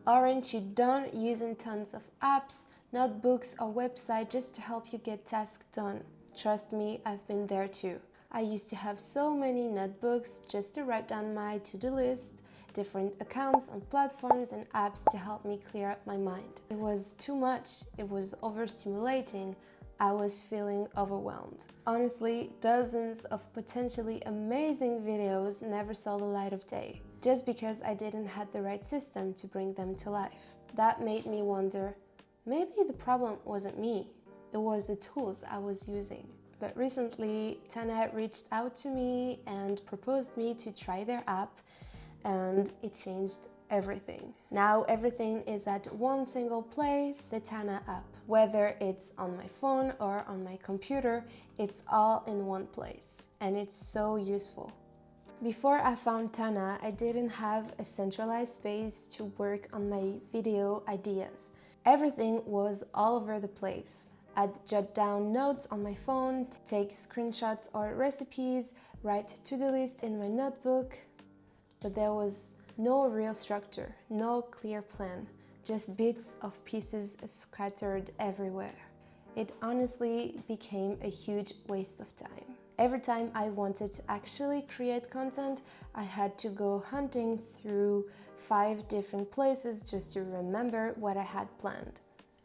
Aren't you done using tons of apps, notebooks or websites just to help you get tasks done? Trust me, I've been there too. I used to have so many notebooks just to write down my to-do list, different accounts on platforms and apps to help me clear up my mind. It was too much, it was overstimulating, I was feeling overwhelmed. Honestly, dozens of potentially amazing videos never saw the light of day, just because I didn't have the right system to bring them to life. That made me wonder, maybe the problem wasn't me, it was the tools I was using. But recently, Tana reached out to me and proposed me to try their app, and it changed everything. Now everything is at one single place, the Tana app. Whether it's on my phone or on my computer, it's all in one place, and it's so useful. Before I found Tana, I didn't have a centralized space to work on my video ideas. Everything was all over the place. I'd jot down notes on my phone, take screenshots or recipes, write to-do list in my notebook, but there was no real structure, no clear plan, just bits of pieces scattered everywhere. It honestly became a huge waste of time. Every time I wanted to actually create content, I had to go hunting through 5 different places just to remember what I had planned.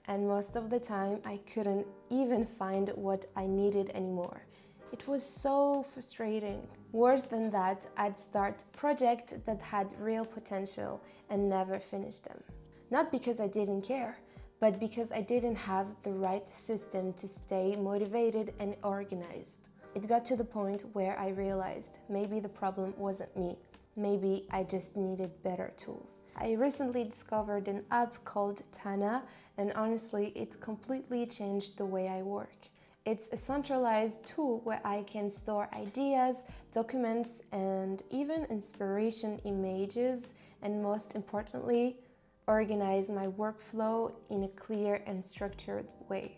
And most of the time, I couldn't even find what I needed anymore. It was so frustrating. Worse than that, I'd start projects that had real potential and never finish them. Not because I didn't care, but because I didn't have the right system to stay motivated and organized. It got to the point where I realized maybe the problem wasn't me. Maybe I just needed better tools. I recently discovered an app called Tana, and honestly, it completely changed the way I work. It's a centralized tool where I can store ideas, documents, and even inspiration images, and most importantly, organize my workflow in a clear and structured way.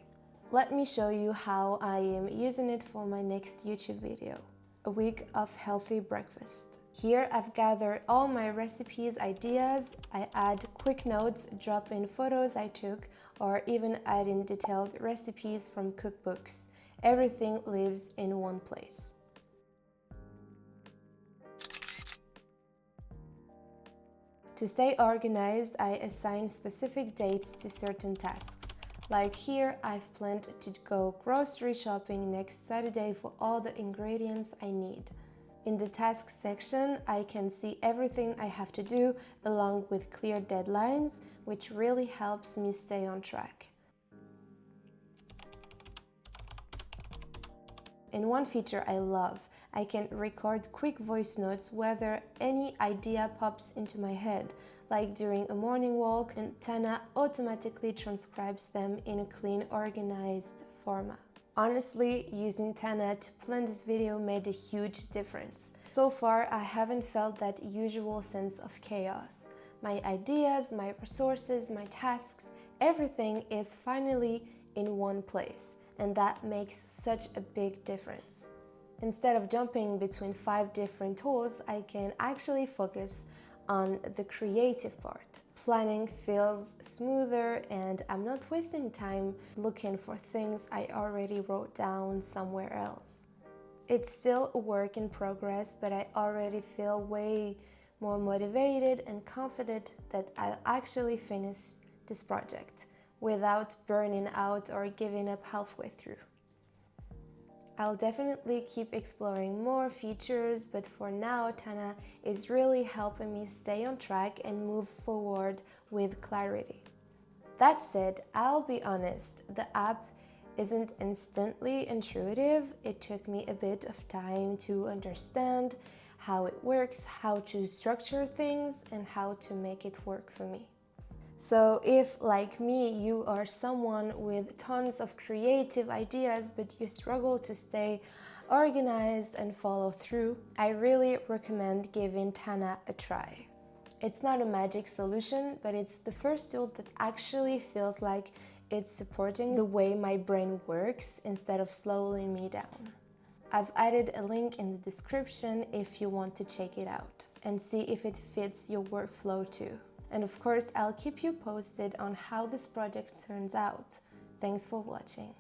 Let me show you how I am using it for my next YouTube video. A week of healthy breakfast. Here I've gathered all my recipes ideas. I add quick notes, drop in photos I took, or even add in detailed recipes from cookbooks. Everything lives in one place. To stay organized, I assign specific dates to certain tasks. Like here, I've planned to go grocery shopping next Saturday for all the ingredients I need. In the tasks section, I can see everything I have to do along with clear deadlines, which really helps me stay on track. And one feature I love, I can record quick voice notes whether any idea pops into my head, like during a morning walk, and Tana automatically transcribes them in a clean, organized format. Honestly, using Tana to plan this video made a huge difference. So far, I haven't felt that usual sense of chaos. My ideas, my resources, my tasks, everything is finally in one place. And that makes such a big difference. Instead of jumping between 5 different tools, I can actually focus on the creative part. Planning feels smoother and I'm not wasting time looking for things I already wrote down somewhere else. It's still a work in progress, but I already feel way more motivated and confident that I'll actually finish this project without burning out or giving up halfway through. I'll definitely keep exploring more features, but for now, Tana is really helping me stay on track and move forward with clarity. That said, I'll be honest, the app isn't instantly intuitive. It took me a bit of time to understand how it works, how to structure things, and how to make it work for me. So if, like me, you are someone with tons of creative ideas but you struggle to stay organized and follow through, I really recommend giving Tana a try. It's not a magic solution, but it's the first tool that actually feels like it's supporting the way my brain works instead of slowing me down. I've added a link in the description if you want to check it out and see if it fits your workflow too. And of course, I'll keep you posted on how this project turns out. Thanks for watching.